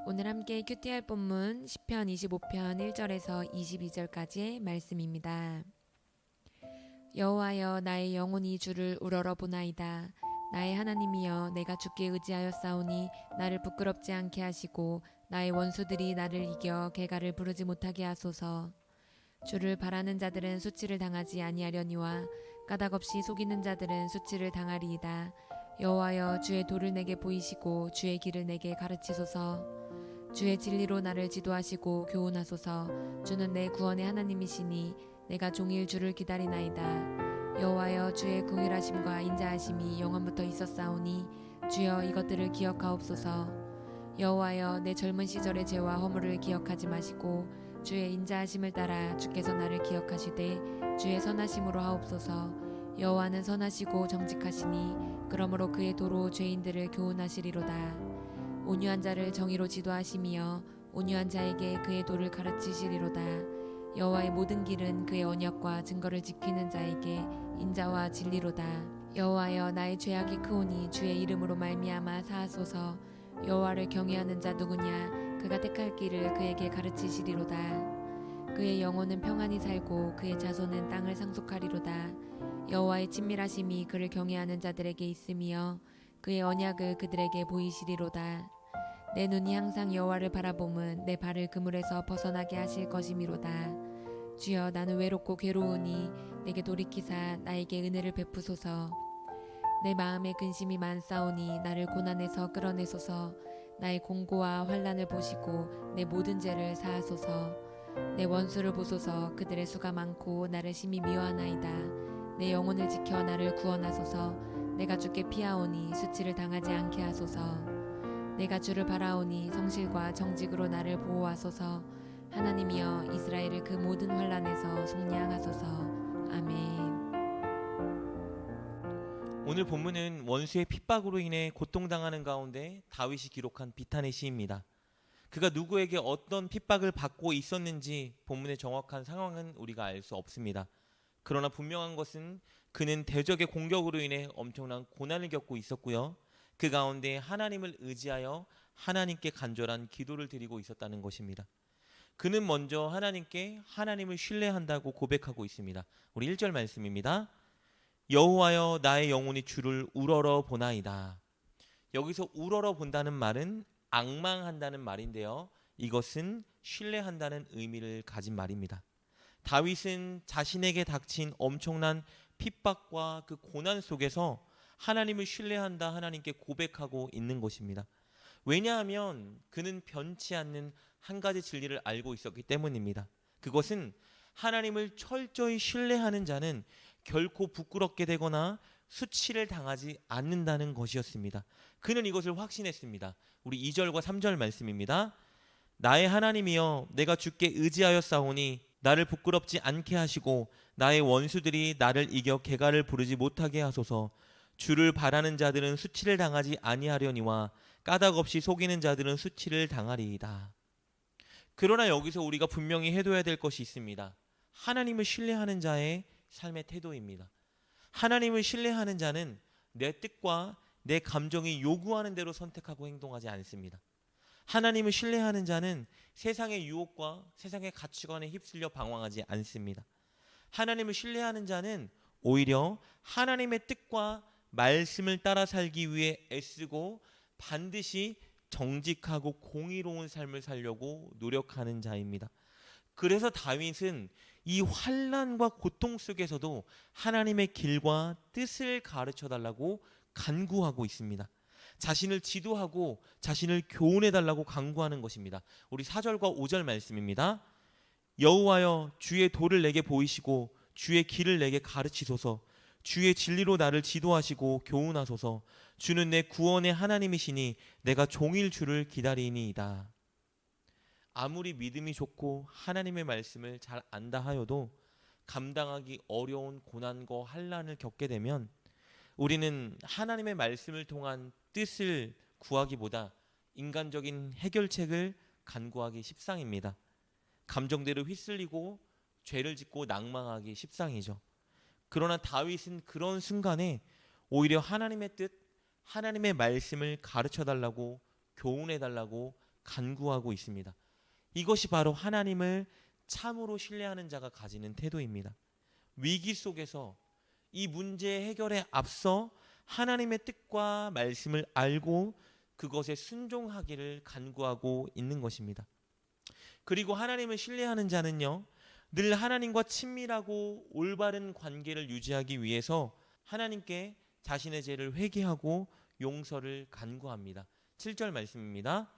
오늘 함께 큐티할 본문 시편 25편 1절에서 22절까지의 말씀입니다. 여호와여, 나의 영혼이 주를 우러러 보나이다. 나의 하나님이여, 내가 주께 의지하였사오니 나를 부끄럽지 않게 하시고 나의 원수들이 나를 이겨 개가를 부르지 못하게 하소서. 주를 바라는 자들은 수치를 당하지 아니하려니와 까닭없이 속이는 자들은 수치를 당하리이다. 여호와여, 주의 도를 내게 보이시고 주의 길을 내게 가르치소서. 주의 진리로 나를 지도하시고 교훈하소서. 주는 내 구원의 하나님이시니 내가 종일 주를 기다리나이다. 여호와여, 주의 긍휼하심과 인자하심이 영원부터 있었사오니 주여 이것들을 기억하옵소서. 여호와여, 내 젊은 시절의 죄와 허물을 기억하지 마시고 주의 인자하심을 따라 주께서 나를 기억하시되 주의 선하심으로 하옵소서. 여호와는 선하시고 정직하시니 그러므로 그의 도로 죄인들을 교훈하시리로다. 온유한 자를 정의로 지도하시며 온유한 자에게 그의 도를 가르치시리로다. 여호와의 모든 길은 그의 언약과 증거를 지키는 자에게 인자와 진리로다. 여호와여, 나의 죄악이 크오니 주의 이름으로 말미암아 사하소서. 여호와를 경외하는 자 누구냐? 그가 택할 길을 그에게 가르치시리로다. 그의 영혼은 평안히 살고 그의 자손은 땅을 상속하리로다. 여호와의 친밀하심이 그를 경외하는 자들에게 있으며 그의 언약을 그들에게 보이시리로다. 내 눈이 항상 여호와를 바라봄은 내 발을 그물에서 벗어나게 하실 것이미로다. 주여, 나는 외롭고 괴로우니 내게 돌이키사 나에게 은혜를 베푸소서. 내 마음에 근심이 많사오니 나를 고난에서 끌어내소서. 나의 공고와 환난을 보시고 내 모든 죄를 사하소서. 내 원수를 보소서. 그들의 수가 많고 나를 심히 미워하나이다. 내 영혼을 지켜 나를 구원하소서. 내가 주께 피하오니 수치를 당하지 않게 하소서. 내가 주를 바라오니 성실과 정직으로 나를 보호하소서. 하나님이여, 이스라엘을 그 모든 환난에서 속량하소서. 아멘. 오늘 본문은 원수의 핍박으로 인해 고통당하는 가운데 다윗이 기록한 비탄의 시입니다. 그가 누구에게 어떤 핍박을 받고 있었는지 본문의 정확한 상황은 우리가 알 수 없습니다. 그러나 분명한 것은 그는 대적의 공격으로 인해 엄청난 고난을 겪고 있었고요. 그 가운데 하나님을 의지하여 하나님께 간절한 기도를 드리고 있었다는 것입니다. 그는 먼저 하나님께 하나님을 신뢰한다고 고백하고 있습니다. 우리 1절 말씀입니다. 여호와여, 나의 영혼이 주를 우러러 보나이다. 여기서 우러러 본다는 말은 앙망한다는 말인데요. 이것은 신뢰한다는 의미를 가진 말입니다. 다윗은 자신에게 닥친 엄청난 핍박과 그 고난 속에서 하나님을 신뢰한다, 하나님께 고백하고 있는 것입니다. 왜냐하면 그는 변치 않는 한 가지 진리를 알고 있었기 때문입니다. 그것은 하나님을 철저히 신뢰하는 자는 결코 부끄럽게 되거나 수치를 당하지 않는다는 것이었습니다. 그는 이것을 확신했습니다. 우리 2절과 3절 말씀입니다. 나의 하나님이여, 내가 주께 의지하였사오니 나를 부끄럽지 않게 하시고 나의 원수들이 나를 이겨 개가를 부르지 못하게 하소서. 주를 바라는 자들은 수치를 당하지 아니하려니와 까닭없이 속이는 자들은 수치를 당하리이다. 그러나 여기서 우리가 분명히 해둬야 될 것이 있습니다. 하나님을 신뢰하는 자의 삶의 태도입니다. 하나님을 신뢰하는 자는 내 뜻과 내 감정이 요구하는 대로 선택하고 행동하지 않습니다. 하나님을 신뢰하는 자는 세상의 유혹과 세상의 가치관에 휩쓸려 방황하지 않습니다. 하나님을 신뢰하는 자는 오히려 하나님의 뜻과 말씀을 따라 살기 위해 애쓰고 반드시 정직하고 공의로운 삶을 살려고 노력하는 자입니다. 그래서 다윗은 이 환난과 고통 속에서도 하나님의 길과 뜻을 가르쳐 달라고 간구하고 있습니다. 자신을 지도하고 자신을 교훈해 달라고 간구하는 것입니다. 우리 4절과 5절 말씀입니다. 여호와여, 주의 도를 내게 보이시고 주의 길을 내게 가르치소서. 주의 진리로 나를 지도하시고 교훈하소서. 주는 내 구원의 하나님이시니 내가 종일 주를 기다리니이다. 아무리 믿음이 좋고 하나님의 말씀을 잘 안다 하여도 감당하기 어려운 고난과 환난을 겪게 되면 우리는 하나님의 말씀을 통한 뜻을 구하기보다 인간적인 해결책을 간구하기 십상입니다. 감정대로 휩쓸리고 죄를 짓고 낭망하기 십상이죠. 그러나 다윗은 그런 순간에 오히려 하나님의 뜻, 하나님의 말씀을 가르쳐 달라고, 교훈해 달라고 간구하고 있습니다. 이것이 바로 하나님을 참으로 신뢰하는 자가 가지는 태도입니다. 위기 속에서 이 문제 해결에 앞서 하나님의 뜻과 말씀을 알고 그것에 순종하기를 간구하고 있는 것입니다. 그리고 하나님을 신뢰하는 자는요, 늘 하나님과 친밀하고 올바른 관계를 유지하기 위해서 하나님께 자신의 죄를 회개하고 용서를 간구합니다. 7절 말씀입니다.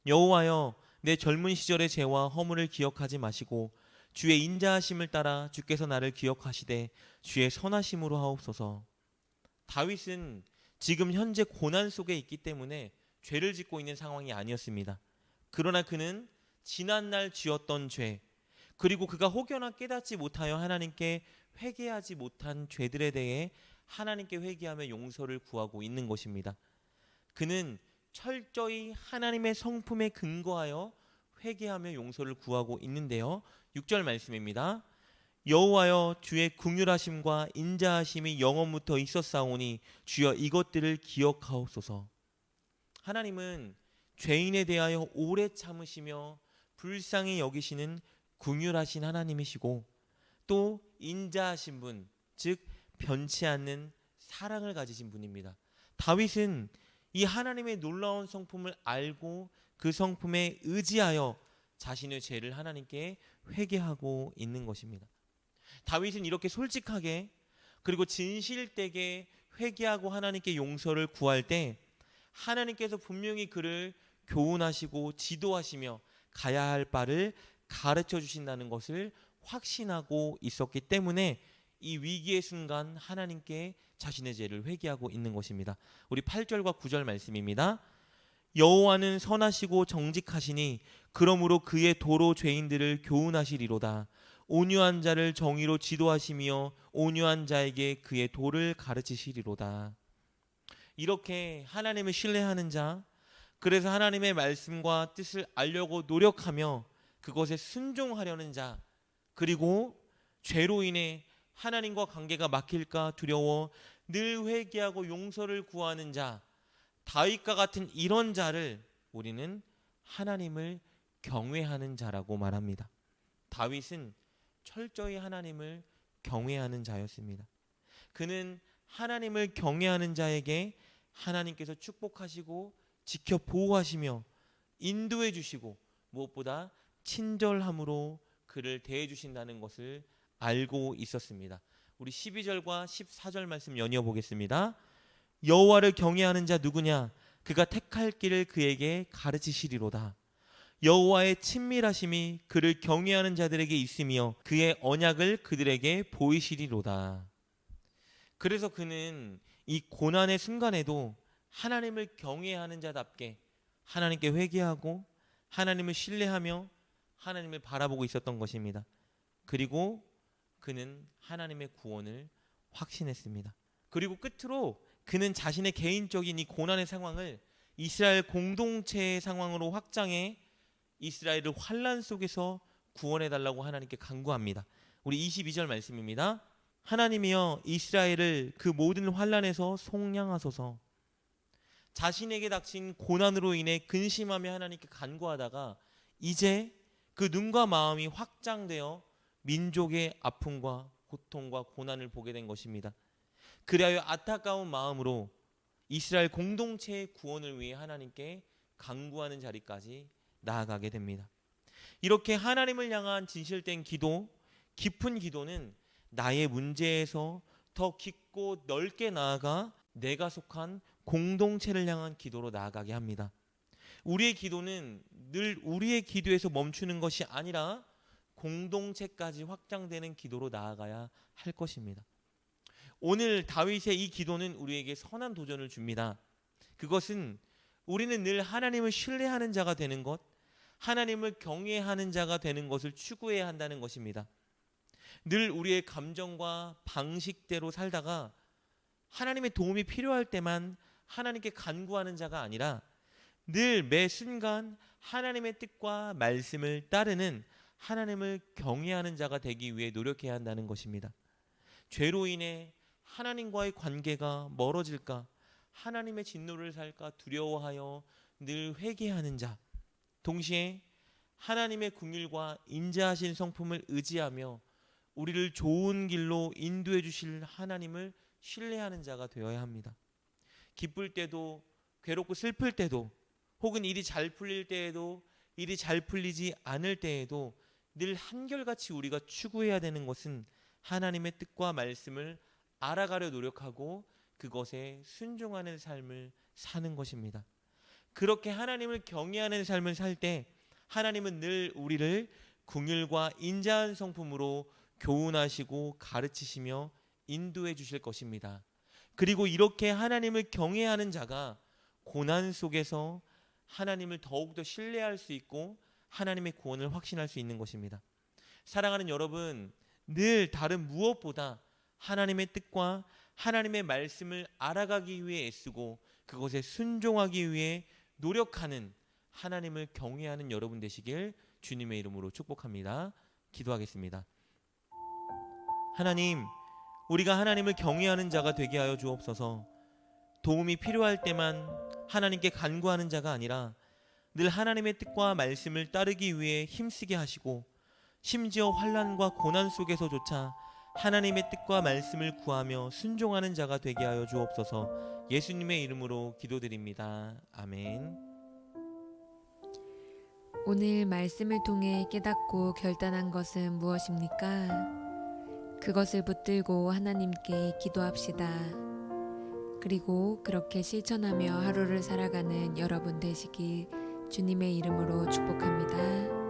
여호와여, 내 젊은 시절의 죄와 허물을 기억하지 마시고 주의 인자하심을 따라 주께서 나를 기억하시되 주의 선하심으로 하옵소서. 다윗은 지금 현재 고난 속에 있기 때문에 죄를 짓고 있는 상황이 아니었습니다. 그러나 그는 지난날 지었던 죄, 그리고 그가 혹여나 깨닫지 못하여 하나님께 회개하지 못한 죄들에 대해 하나님께 회개하며 용서를 구하고 있는 것입니다. 그는 철저히 하나님의 성품에 근거하여 회개하며 용서를 구하고 있는데요. 6절 말씀입니다. 여호와여, 주의 긍휼하심과 인자하심이 영원부터 있었사오니 주여 이것들을 기억하옵소서. 하나님은 죄인에 대하여 오래 참으시며 불쌍히 여기시는 긍휼하신 하나님이시고 또 인자하신 분, 즉 변치 않는 사랑을 가지신 분입니다. 다윗은 이 하나님의 놀라운 성품을 알고 그 성품에 의지하여 자신의 죄를 하나님께 회개하고 있는 것입니다. 다윗은 이렇게 솔직하게 그리고 진실되게 회개하고 하나님께 용서를 구할 때 하나님께서 분명히 그를 교훈하시고 지도하시며 가야 할 바를 가르쳐 주신다는 것을 확신하고 있었기 때문에 이 위기의 순간 하나님께 자신의 죄를 회개하고 있는 것입니다. 우리 8절과 9절 말씀입니다. 여호와는 선하시고 정직하시니 그러므로 그의 도로 죄인들을 교훈하시리로다. 온유한 자를 정의로 지도하시며 온유한 자에게 그의 도를 가르치시리로다. 이렇게 하나님을 신뢰하는 자, 그래서 하나님의 말씀과 뜻을 알려고 노력하며 그것에 순종하려는 자, 그리고 죄로 인해 하나님과 관계가 막힐까 두려워 늘 회개하고 용서를 구하는 자, 다윗과 같은 이런 자를 우리는 하나님을 경외하는 자라고 말합니다. 다윗은 철저히 하나님을 경외하는 자였습니다. 그는 하나님을 경외하는 자에게 하나님께서 축복하시고 지켜 보호하시며 인도해 주시고 무엇보다 친절함으로 그를 대해 주신다는 것을 알고 있었습니다. 우리 12절과 14절 말씀 연이어 보겠습니다. 여호와를 경외하는 자 누구냐? 그가 택할 길을 그에게 가르치시리로다. 여호와의 친밀하심이 그를 경외하는 자들에게 있으며 그의 언약을 그들에게 보이시리로다. 그래서 그는 이 고난의 순간에도 하나님을 경외하는 자답게 하나님께 회개하고 하나님을 신뢰하며 하나님을 바라보고 있었던 것입니다. 그리고 그는 하나님의 구원을 확신했습니다. 그리고 끝으로 그는 자신의 개인적인 이 고난의 상황을 이스라엘 공동체의 상황으로 확장해 이스라엘을 환난 속에서 구원해달라고 하나님께 간구합니다. 우리 22절 말씀입니다. 하나님이여 이스라엘을 그 모든 환난에서 속량하소서. 자신에게 닥친 고난으로 인해 근심하며 하나님께 간구하다가 이제 그 눈과 마음이 확장되어 민족의 아픔과 고통과 고난을 보게 된 것입니다. 그리하여 안타까운 마음으로 이스라엘 공동체의 구원을 위해 하나님께 간구하는 자리까지 나아가게 됩니다. 이렇게 하나님을 향한 진실된 기도, 깊은 기도는 나의 문제에서 더 깊고 넓게 나아가 내가 속한 공동체를 향한 기도로 나아가게 합니다. 우리의 기도는 늘 우리의 기도에서 멈추는 것이 아니라 공동체까지 확장되는 기도로 나아가야 할 것입니다. 오늘 다윗의 이 기도는 우리에게 선한 도전을 줍니다. 그것은 우리는 늘 하나님을 신뢰하는 자가 되는 것, 하나님을 경외하는 자가 되는 것을 추구해야 한다는 것입니다. 늘 우리의 감정과 방식대로 살다가 하나님의 도움이 필요할 때만 하나님께 간구하는 자가 아니라 늘 매 순간 하나님의 뜻과 말씀을 따르는 하나님을 경외하는 자가 되기 위해 노력해야 한다는 것입니다. 죄로 인해 하나님과의 관계가 멀어질까, 하나님의 진노를 살까 두려워하여 늘 회개하는 자, 동시에 하나님의 긍휼과 인자하신 성품을 의지하며 우리를 좋은 길로 인도해 주실 하나님을 신뢰하는 자가 되어야 합니다. 기쁠 때도 괴롭고 슬플 때도 혹은 일이 잘 풀릴 때에도 일이 잘 풀리지 않을 때에도 늘 한결같이 우리가 추구해야 되는 것은 하나님의 뜻과 말씀을 알아가려 노력하고 그것에 순종하는 삶을 사는 것입니다. 그렇게 하나님을 경외하는 삶을 살 때 하나님은 늘 우리를 긍휼과 인자한 성품으로 교훈하시고 가르치시며 인도해 주실 것입니다. 그리고 이렇게 하나님을 경외하는 자가 고난 속에서 하나님을 더욱더 신뢰할 수 있고 하나님의 구원을 확신할 수 있는 것입니다. 사랑하는 여러분, 늘 다른 무엇보다 하나님의 뜻과 하나님의 말씀을 알아가기 위해 애쓰고 그것에 순종하기 위해 노력하는 하나님을 경외하는 여러분 되시길 주님의 이름으로 축복합니다. 기도하겠습니다. 하나님, 우리가 하나님을 경외하는 자가 되게 하여 주옵소서. 도움이 필요할 때만 하나님께 간구하는 자가 아니라 늘 하나님의 뜻과 말씀을 따르기 위해 힘쓰게 하시고 심지어 환난과 고난 속에서조차 하나님의 뜻과 말씀을 구하며 순종하는 자가 되게 하여 주옵소서. 예수님의 이름으로 기도드립니다. 아멘. 오늘 말씀을 통해 깨닫고 결단한 것은 무엇입니까? 그것을 붙들고 하나님께 기도합시다. 그리고 그렇게 실천하며 하루를 살아가는 여러분 되시길 주님의 이름으로 축복합니다.